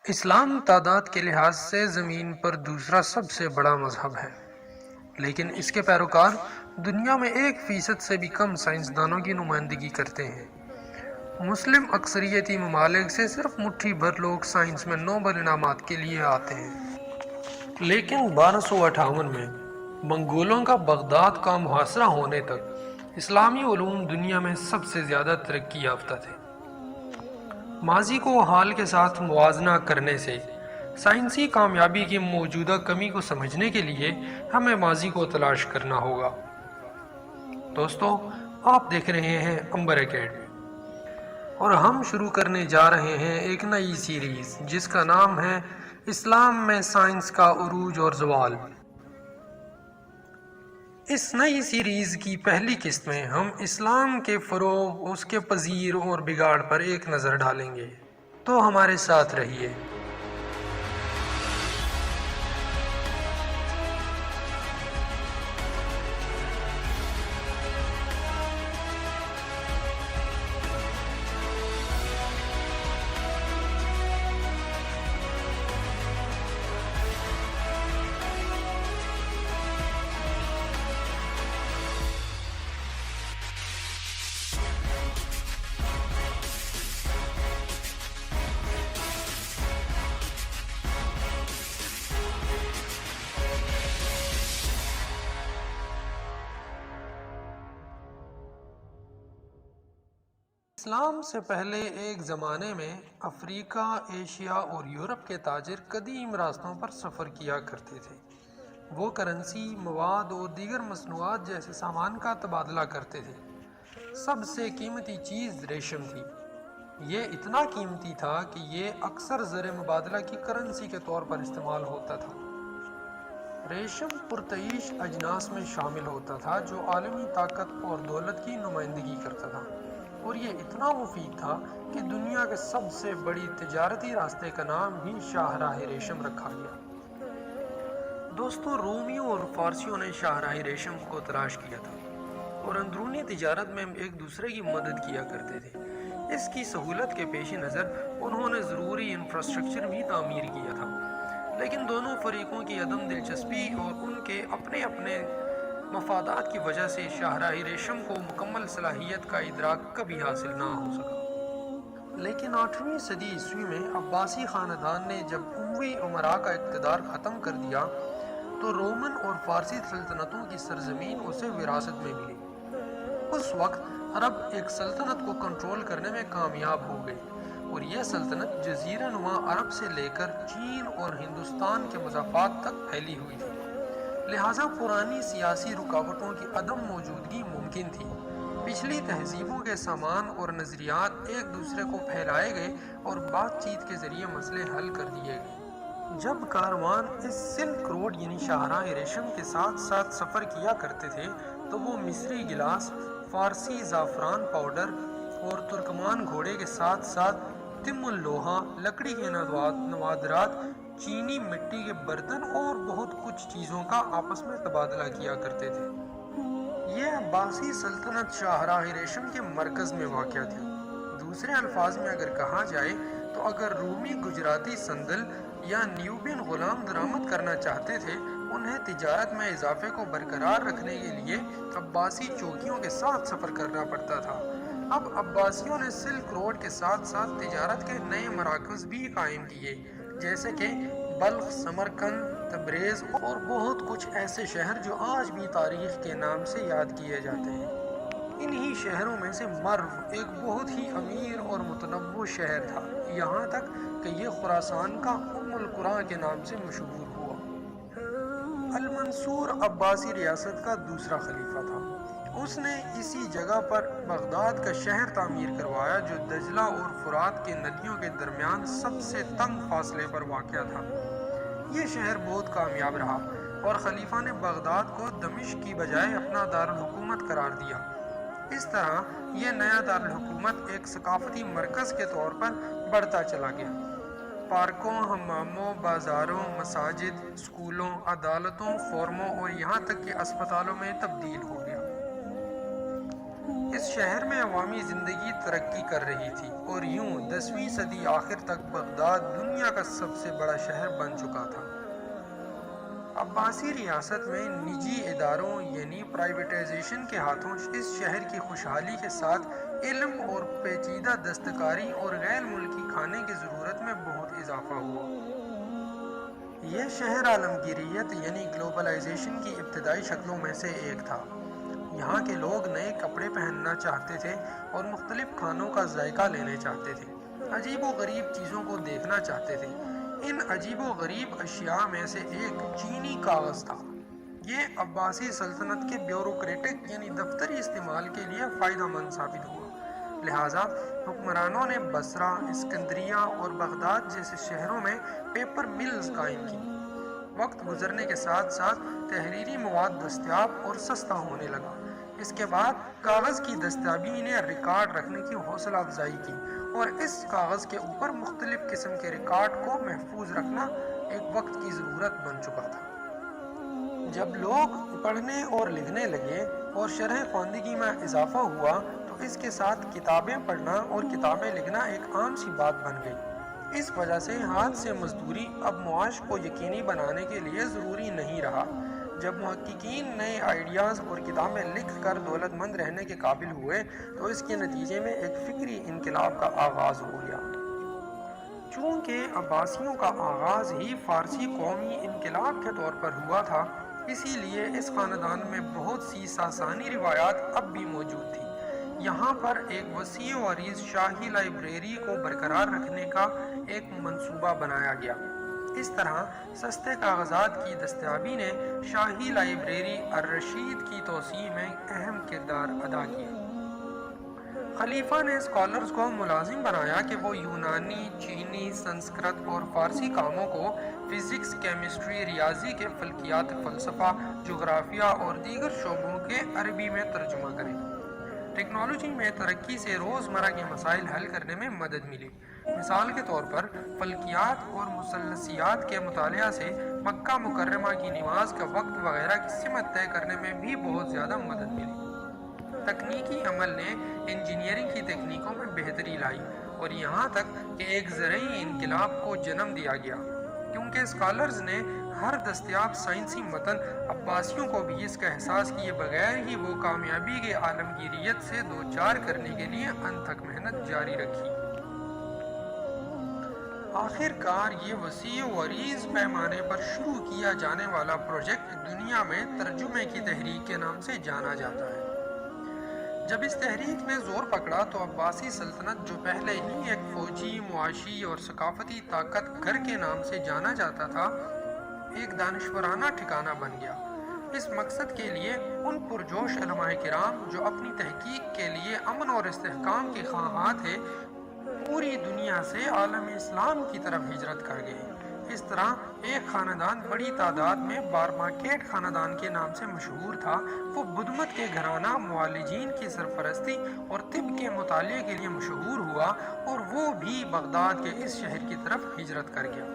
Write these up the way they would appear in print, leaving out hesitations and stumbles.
اسلام تعداد کے لحاظ سے زمین پر دوسرا سب سے بڑا مذہب ہے، لیکن اس کے پیروکار دنیا میں 1% سے بھی کم سائنسدانوں کی نمائندگی کرتے ہیں۔ مسلم اکثریتی ممالک سے صرف مٹھی بھر لوگ سائنس میں نوبل انعامات کے لیے آتے ہیں۔ لیکن 1258 میں منگولوں کا بغداد کا محاصرہ ہونے تک اسلامی علوم دنیا میں سب سے زیادہ ترقی یافتہ تھے۔ ماضی کو حال کے ساتھ موازنہ کرنے سے سائنسی کامیابی کی موجودہ کمی کو سمجھنے کے لیے ہمیں ماضی کو تلاش کرنا ہوگا۔ دوستو، آپ دیکھ رہے ہیں امبر اکیڈمی اور ہم شروع کرنے جا رہے ہیں ایک نئی سیریز جس کا نام ہے اسلام میں سائنس کا عروج اور زوال۔ اس نئی سیریز کی پہلی قسط میں ہم اسلام کے فروغ، اس کے پذیر اور بگاڑ پر ایک نظر ڈالیں گے، تو ہمارے ساتھ رہیے۔ اسلام سے پہلے ایک زمانے میں افریقہ، ایشیا اور یورپ کے تاجر قدیم راستوں پر سفر کیا کرتے تھے۔ وہ کرنسی، مواد اور دیگر مصنوعات جیسے سامان کا تبادلہ کرتے تھے۔ سب سے قیمتی چیز ریشم تھی۔ یہ اتنا قیمتی تھا کہ یہ اکثر زر مبادلہ کی کرنسی کے طور پر استعمال ہوتا تھا۔ ریشم پرتعیش اجناس میں شامل ہوتا تھا جو عالمی طاقت اور دولت کی نمائندگی کرتا تھا، اور یہ اتنا مفید تھا کہ دنیا کے سب سے بڑی تجارتی راستے کا نام بھی شاہراہ ریشم رکھا گیا۔ دوستو، رومیوں اور فارسیوں نے شاہراہ ریشم کو تلاش کیا تھا اور اندرونی تجارت میں ایک دوسرے کی مدد کیا کرتے تھے۔ اس کی سہولت کے پیش نظر انہوں نے ضروری انفراسٹرکچر بھی تعمیر کیا تھا، لیکن دونوں فریقوں کی عدم دلچسپی اور ان کے اپنے مفادات کی وجہ سے شاہراہ ریشم کو مکمل صلاحیت کا ادراک کبھی حاصل نہ ہو سکا۔ لیکن 8ویں صدی عیسوی میں عباسی خاندان نے جب اموی امراء کا اقتدار ختم کر دیا تو رومن اور فارسی سلطنتوں کی سرزمین اسے وراثت میں ملی۔ اس وقت عرب ایک سلطنت کو کنٹرول کرنے میں کامیاب ہو گئی، اور یہ سلطنت جزیرہ نما عرب سے لے کر چین اور ہندوستان کے مضافات تک پھیلی ہوئی تھی، لہٰذا پرانی سیاسی رکاوٹوں کی عدم موجودگی ممکن تھی۔ پچھلی تہذیبوں کے سامان اور نظریات ایک دوسرے کو پھیلائے گئے اور بات چیت کے ذریعے مسئلے حل کر دیے گئے۔ جب کاروان اس سلک روڈ یعنی شاہراہ ریشم کے ساتھ ساتھ سفر کیا کرتے تھے تو وہ مصری گلاس، فارسی زعفران پاؤڈر اور ترکمان گھوڑے کے ساتھ ساتھ تم اللوحہ، لکڑی کے نوادرات، چینی مٹی کے برتن اور بہت کچھ چیزوں کا آپس میں تبادلہ کیا کرتے تھے۔ یہ عباسی سلطنت شاہراہ ریشم کے مرکز میں واقع تھی۔ دوسرے الفاظ میں اگر کہا جائے تو اگر رومی گجراتی سندل یا نیوبین غلام درآمد کرنا چاہتے تھے، انہیں تجارت میں اضافے کو برقرار رکھنے کے لیے عباسی چوکیوں کے ساتھ سفر کرنا پڑتا تھا۔ اب عباسیوں نے سلک روڈ کے ساتھ ساتھ تجارت کے نئے مراکز بھی قائم کیے، جیسے کہ بلخ، سمرقند، تبریز اور بہت کچھ ایسے شہر جو آج بھی تاریخ کے نام سے یاد کیے جاتے ہیں۔ انہی شہروں میں سے مرو ایک بہت ہی امیر اور متنوع شہر تھا، یہاں تک کہ یہ خراسان کا ام القریٰ کے نام سے مشہور ہوا۔ المنصور عباسی ریاست کا دوسرا خلیفہ تھا۔ اس نے اسی جگہ پر بغداد کا شہر تعمیر کروایا جو دجلہ اور فرات کے ندیوں کے درمیان سب سے تنگ فاصلے پر واقع تھا۔ یہ شہر بہت کامیاب رہا اور خلیفہ نے بغداد کو دمشق کی بجائے اپنا دارالحکومت قرار دیا۔ اس طرح یہ نیا دارالحکومت ایک ثقافتی مرکز کے طور پر بڑھتا چلا گیا۔ پارکوں، حماموں، بازاروں، مساجد، اسکولوں، عدالتوں، فورموں اور یہاں تک کہ اسپتالوں میں تبدیل ہو گیا۔ اس شہر میں عوامی زندگی ترقی کر رہی تھی اور یوں 10ویں صدی آخر تک بغداد دنیا کا سب سے بڑا شہر بن چکا تھا۔ عباسی ریاست میں نجی اداروں یعنی پرائیویٹائزیشن کے ہاتھوں اس شہر کی خوشحالی کے ساتھ علم اور پیچیدہ دستکاری اور غیر ملکی کھانے کی ضرورت میں بہت اضافہ ہوا۔ یہ شہر عالمگیریت یعنی گلوبلائزیشن کی ابتدائی شکلوں میں سے ایک تھا۔ یہاں کے لوگ نئے کپڑے پہننا چاہتے تھے اور مختلف کھانوں کا ذائقہ لینے چاہتے تھے، عجیب و غریب چیزوں کو دیکھنا چاہتے تھے۔ ان عجیب و غریب اشیاء میں سے ایک چینی کاغذ تھا۔ یہ عباسی سلطنت کے بیوروکریٹک یعنی دفتری استعمال کے لیے فائدہ مند ثابت ہوا، لہٰذا حکمرانوں نے بصرہ، اسکندریہ اور بغداد جیسے شہروں میں پیپر ملز قائم کی۔ وقت گزرنے کے ساتھ ساتھ تحریری مواد دستیاب اور سستا ہونے لگا۔ اس کے بعد کاغذ کی دستیابی نے ریکارڈ رکھنے کی حوصلہ افزائی کی اور اس کاغذ کے اوپر مختلف قسم کے ریکارڈ کو محفوظ رکھنا ایک وقت کی ضرورت بن چکا تھا۔ جب لوگ پڑھنے اور لکھنے لگے اور شرح خواندگی میں اضافہ ہوا تو اس کے ساتھ کتابیں پڑھنا اور کتابیں لکھنا ایک عام سی بات بن گئی۔ اس وجہ سے ہاتھ سے مزدوری اب معاش کو یقینی بنانے کے لیے ضروری نہیں رہا۔ جب محققین نئے آئیڈیاز اور کتابیں لکھ کر دولت مند رہنے کے قابل ہوئے تو اس کے نتیجے میں ایک فکری انقلاب کا آغاز ہو گیا۔ چونکہ عباسیوں کا آغاز ہی فارسی قومی انقلاب کے طور پر ہوا تھا، اسی لیے اس خاندان میں بہت سی ساسانی روایات اب بھی موجود تھیں۔ یہاں پر ایک وسیع و عریض شاہی لائبریری کو برقرار رکھنے کا ایک منصوبہ بنایا گیا۔ اس طرح سستے کاغذات کی دستیابی نے شاہی لائبریری الرشید کی توسیع میں اہم کردار ادا کیا۔ خلیفہ نے اسکالرز کو ملازم بنایا کہ وہ یونانی، چینی، سنسکرت اور فارسی کاموں کو فزکس، کیمسٹری، ریاضی کے فلکیات، فلسفہ، جغرافیہ اور دیگر شعبوں کے عربی میں ترجمہ کریں۔ ٹیکنالوجی میں ترقی سے روزمرہ کے مسائل حل کرنے میں مدد ملی۔ مثال کے طور پر فلکیات اور مثلثیات کے مطالعہ سے مکہ مکرمہ کی نماز کا وقت وغیرہ کی سمت طے کرنے میں بھی بہت زیادہ مدد ملی۔ تکنیکی عمل نے انجینئرنگ کی تکنیکوں میں بہتری لائی اور یہاں تک کہ ایک زرعی انقلاب کو جنم دیا گیا، کیونکہ اسکالرز نے ہر دستیاب سائنسی متن عباسیوں کو بھی اس کا احساس کیے بغیر ہی وہ کامیابی کے عالمگیریت سے دوچار کرنے کے لیے انتھک محنت جاری رکھی۔ آخر کار یہ وسیع و عریض پیمانے پر شروع کیا جانے والا پروجیکٹ دنیا میں ترجمے کی تحریک کے نام سے جانا جاتا ہے۔ جب اس تحریک نے زور پکڑا تو عباسی سلطنت، جو پہلے ہی ایک فوجی، معاشی اور ثقافتی طاقت گھر کے نام سے جانا جاتا تھا، ایک دانشورانہ ٹھکانہ بن گیا۔ اس مقصد کے لیے ان پرجوش علماء کرام جو اپنی تحقیق کے لیے امن اور استحکام کے خواہاں تھے، پوری دنیا سے عالم اسلام کی طرف ہجرت کر گئے۔ اس طرح ایک خاندان بڑی تعداد میں بارماکیٹ خاندان کے نام سے مشہور تھا۔ وہ بدھ مت کے گھرانہ معالجین کی سرپرستی اور طب کے مطالعے کے لیے مشہور ہوا اور وہ بھی بغداد کے اس شہر کی طرف ہجرت کر گیا۔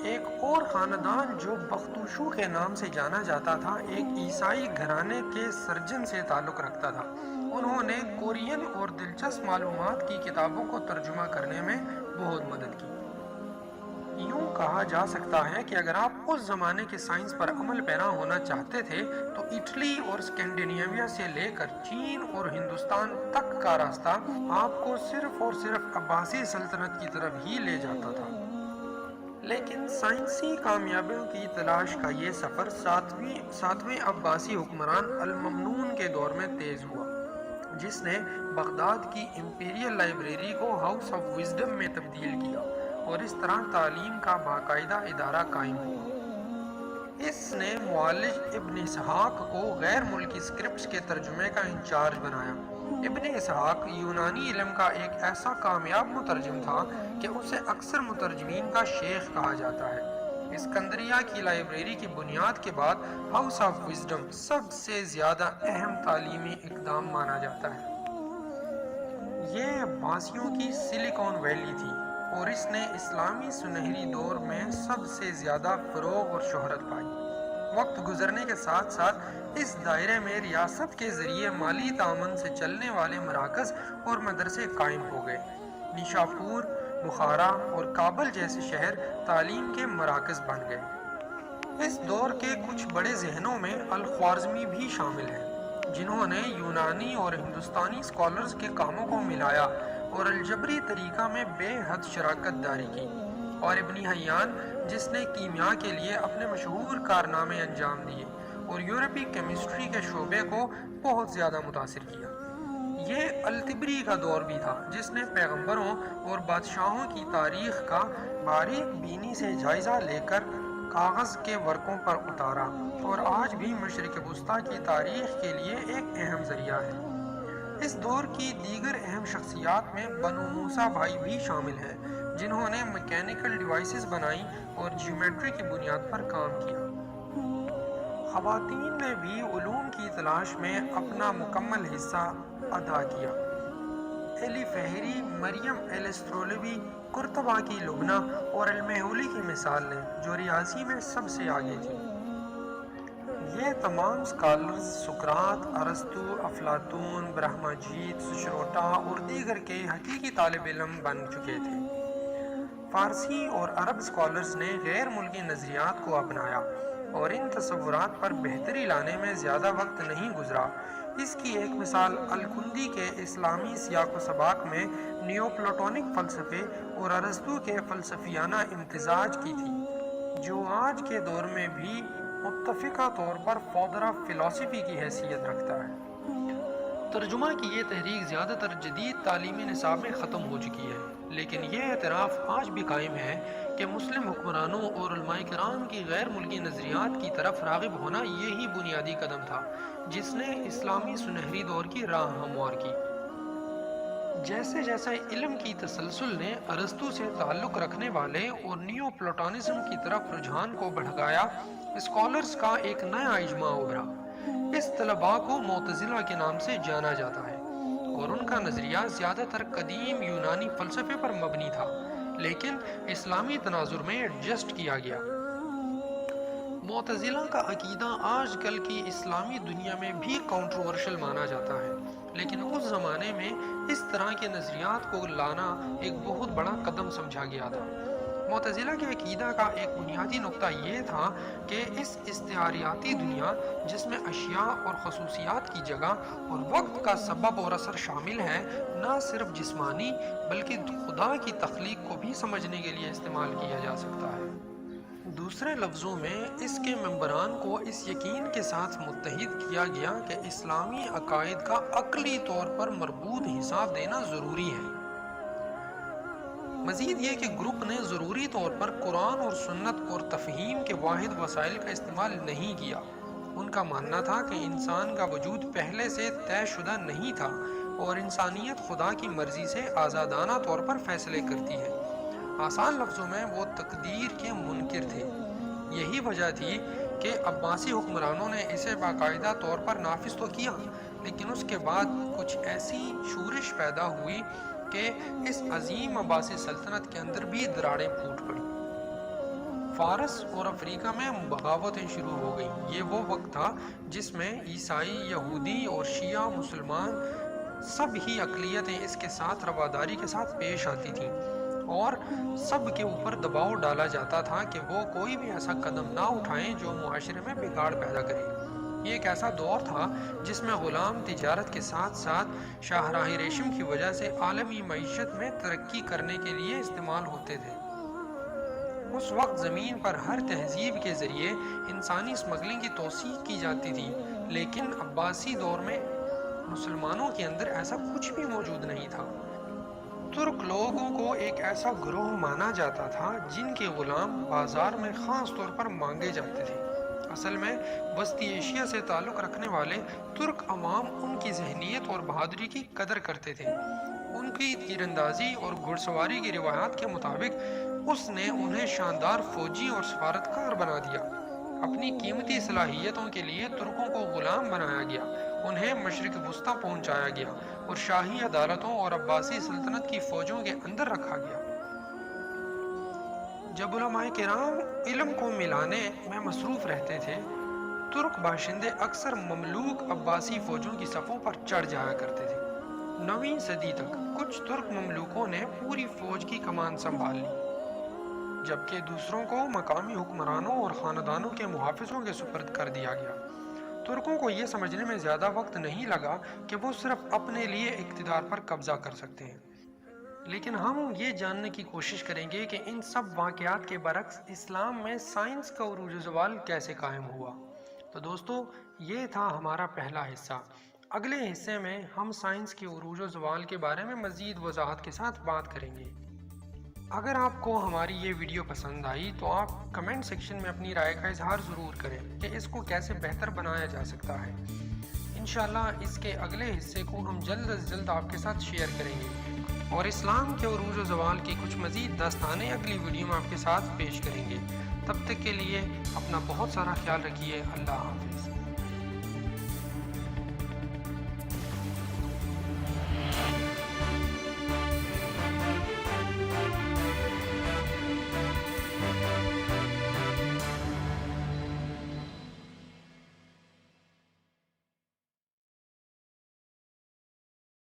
ایک اور خاندان جو بختوشو کے نام سے جانا جاتا تھا، ایک عیسائی گھرانے کے سرجن سے تعلق رکھتا تھا۔ انہوں نے کورین اور دلچسپ معلومات کی کتابوں کو ترجمہ کرنے میں بہت مدد کی۔ یوں کہا جا سکتا ہے کہ اگر آپ اس زمانے کے سائنس پر عمل پیرا ہونا چاہتے تھے تو اٹلی اور اسکینڈینیویا سے لے کر چین اور ہندوستان تک کا راستہ آپ کو صرف اور صرف عباسی سلطنت کی طرف ہی لے جاتا تھا۔ لیکن سائنسی کامیابیوں کی تلاش کا یہ سفر ساتویں عباسی حکمران الممنون کے دور میں تیز ہوا، جس نے بغداد کی امپیریل لائبریری کو ہاؤس آف وزڈم میں تبدیل کیا اور اس طرح تعلیم کا باقاعدہ ادارہ قائم ہوا۔ اس نے معالج ابن اسحاق کو غیر ملکی اسکرپٹس کے ترجمے کا انچارج بنایا۔ ابن اسحاق یونانی علم کا ایک ایسا کامیاب مترجم تھا کہ اسے اکثر مترجمین کا شیخ کہا جاتا ہے۔ اسکندریہ کی لائبریری کی بنیاد کے بعد ہاؤس آف وزڈم سب سے زیادہ اہم تعلیمی اقدام مانا جاتا ہے۔ یہ عباسیوں کی سلیکون ویلی تھی اور اس نے اسلامی سنہری دور میں سب سے زیادہ فروغ اور شہرت پائی۔ وقت گزرنے کے ساتھ ساتھ اس دائرے میں ریاست کے ذریعے مالی تعاون سے چلنے والے مراکز اور مدرسے قائم ہو گئے۔ نیشاپور، بخارا اور کابل جیسے شہر تعلیم کے مراکز بن گئے۔ اس دور کے کچھ بڑے ذہنوں میں الخوارزمی بھی شامل ہیں، جنہوں نے یونانی اور ہندوستانی اسکالرز کے کاموں کو ملایا اور الجبری طریقہ میں بے حد شراکت داری کی، اور ابن حیان جس نے کیمیا کے لیے اپنے مشہور کارنامے انجام دیے اور یورپی کیمسٹری کے شعبے کو بہت زیادہ متاثر کیا۔ یہ التبری کا دور بھی تھا جس نے پیغمبروں اور بادشاہوں کی تاریخ کا باریک بینی سے جائزہ لے کر کاغذ کے ورقوں پر اتارا، اور آج بھی مشرق وسطیٰ کی تاریخ کے لیے ایک اہم ذریعہ ہے۔ اس دور کی دیگر اہم شخصیات میں بنو موسیٰ بھائی بھی شامل ہیں، جنہوں نے میکینیکل ڈیوائسز بنائیں اور جیومیٹری کی بنیاد پر کام کیا۔ خواتین نے بھی علوم کی تلاش میں اپنا مکمل حصہ ادا کیا۔ ایلی فہری، مریم ایلسترولوی، قرطبہ کی لبنہ اور المہولی کی مثال لیں، جو ریاضی میں سب سے آگے تھی۔ یہ تمام اسکالرز سقراط، ارسطو، افلاطون، برہماجیت، سشروٹا اور دیگر کے حقیقی طالب علم بن چکے تھے۔ فارسی اور عرب اسکالرز نے غیر ملکی نظریات کو اپنایا اور ان تصورات پر بہتری لانے میں زیادہ وقت نہیں گزرا۔ اس کی ایک مثال الکندی کے اسلامی سیاق و سباق میں نیو پلاٹونک فلسفے اور ارسطو کے فلسفیانہ امتزاج کی تھی، جو آج کے دور میں بھی متفقہ طور پر فادر آف فلسفی کی حیثیت رکھتا ہے۔ ترجمہ کی یہ تحریک زیادہ تر جدید تعلیمی نصاب میں ختم ہو چکی ہے، لیکن یہ اعتراف آج بھی قائم ہے کہ مسلم حکمرانوں اور علماء کرام کی غیر ملکی نظریات کی طرف راغب ہونا یہی بنیادی قدم تھا جس نے اسلامی سنہری دور کی راہ ہموار کی۔ جیسے جیسے علم کی تسلسل نے ارسطو سے تعلق رکھنے والے اور نیو پلاٹونزم کی طرف رجحان کو بڑھایا، اسکالرز کا ایک نیا اجماع ابھرا۔ اس طلباء کو معتزلہ کے نام سے جانا جاتا ہے، اور ان کا نظریہ زیادہ تر قدیم یونانی فلسفے پر مبنی تھا، لیکن اسلامی تناظر میں ایڈجسٹ کیا گیا۔ معتزلہ کا عقیدہ آج کل کی اسلامی دنیا میں بھی کانٹروورشل مانا جاتا ہے، لیکن اس زمانے میں اس طرح کے نظریات کو لانا ایک بہت بڑا قدم سمجھا گیا تھا۔ معتزلہ کے عقیدہ کا ایک بنیادی نقطہ یہ تھا کہ اس استعاریاتی دنیا جس میں اشیاء اور خصوصیات کی جگہ اور وقت کا سبب اور اثر شامل ہے، نہ صرف جسمانی بلکہ خدا کی تخلیق کو بھی سمجھنے کے لیے استعمال کیا جا سکتا ہے۔ دوسرے لفظوں میں اس کے ممبران کو اس یقین کے ساتھ متحد کیا گیا کہ اسلامی عقائد کا عقلی طور پر مربوط حساب دینا ضروری ہے۔ مزید یہ کہ گروپ نے ضروری طور پر قرآن اور سنت اور تفہیم کے واحد وسائل کا استعمال نہیں کیا۔ ان کا ماننا تھا کہ انسان کا وجود پہلے سے طے شدہ نہیں تھا اور انسانیت خدا کی مرضی سے آزادانہ طور پر فیصلے کرتی ہے۔ آسان لفظوں میں وہ تقدیر کے منکر تھے۔ یہی وجہ تھی کہ عباسی حکمرانوں نے اسے باقاعدہ طور پر نافذ تو کیا، لیکن اس کے بعد کچھ ایسی شورش پیدا ہوئی کہ اس عظیم عباسی سلطنت کے اندر بھی دراڑیں پھوٹ پڑیں۔ فارس اور افریقہ میں بغاوتیں شروع ہو گئیں۔ یہ وہ وقت تھا جس میں عیسائی، یہودی اور شیعہ مسلمان سب ہی اقلیتیں اس کے ساتھ رواداری کے ساتھ پیش آتی تھیں، اور سب کے اوپر دباؤ ڈالا جاتا تھا کہ وہ کوئی بھی ایسا قدم نہ اٹھائیں جو معاشرے میں بگاڑ پیدا کرے۔ یہ ایک ایسا دور تھا جس میں غلام تجارت کے ساتھ ساتھ شاہراہ ریشم کی وجہ سے عالمی معیشت میں ترقی کرنے کے لیے استعمال ہوتے تھے۔ اس وقت زمین پر ہر تہذیب کے ذریعے انسانی اسمگلنگ کی توثیق کی جاتی تھی، لیکن عباسی دور میں مسلمانوں کے اندر ایسا کچھ بھی موجود نہیں تھا۔ ترک لوگوں کو ایک ایسا گروہ مانا جاتا تھا جن کے غلام بازار میں خاص طور پر مانگے جاتے تھے۔ اصل میں وسطی ایشیا سے تعلق رکھنے والے ترک عوام ان کی ذہنیت اور بہادری کی قدر کرتے تھے۔ ان کی تیر اندازی اور گھڑ سواری کی روایات کے مطابق اس نے انہیں شاندار فوجی اور سفارتکار بنا دیا۔ اپنی قیمتی صلاحیتوں کے لیے ترکوں کو غلام بنایا گیا، انہیں مشرق وسطیٰ پہنچایا گیا اور شاہی عدالتوں اور عباسی سلطنت کی فوجوں کے اندر رکھا گیا۔ جب علماء کرام علم کو ملانے میں مصروف رہتے تھے ترک باشندے اکثر مملوک عباسی فوجوں کی صفوں پر چڑھ جایا کرتے تھے۔ 9ویں صدی تک کچھ ترک مملوکوں نے پوری فوج کی کمان سنبھال لی، جبکہ دوسروں کو مقامی حکمرانوں اور خاندانوں کے محافظوں کے سپرد کر دیا گیا۔ ترکوں کو یہ سمجھنے میں زیادہ وقت نہیں لگا کہ وہ صرف اپنے لیے اقتدار پر قبضہ کر سکتے ہیں، لیکن ہم یہ جاننے کی کوشش کریں گے کہ ان سب واقعات کے برعکس اسلام میں سائنس کا عروج و زوال کیسے قائم ہوا۔ تو دوستو، یہ تھا ہمارا پہلا حصہ۔ اگلے حصے میں ہم سائنس کے عروج و زوال کے بارے میں مزید وضاحت کے ساتھ بات کریں گے۔ اگر آپ کو ہماری یہ ویڈیو پسند آئی تو آپ کمنٹ سیکشن میں اپنی رائے کا اظہار ضرور کریں کہ اس کو کیسے بہتر بنایا جا سکتا ہے۔ انشاءاللہ اس کے اگلے حصے کو ہم جلد از جلد آپ کے ساتھ شیئر کریں گے، اور اسلام کے عروج و زوال کی کچھ مزید داستانیں اگلی ویڈیو میں آپ کے ساتھ پیش کریں گے۔ تب تک کے لیے اپنا بہت سارا خیال رکھیے۔ اللہ حافظ۔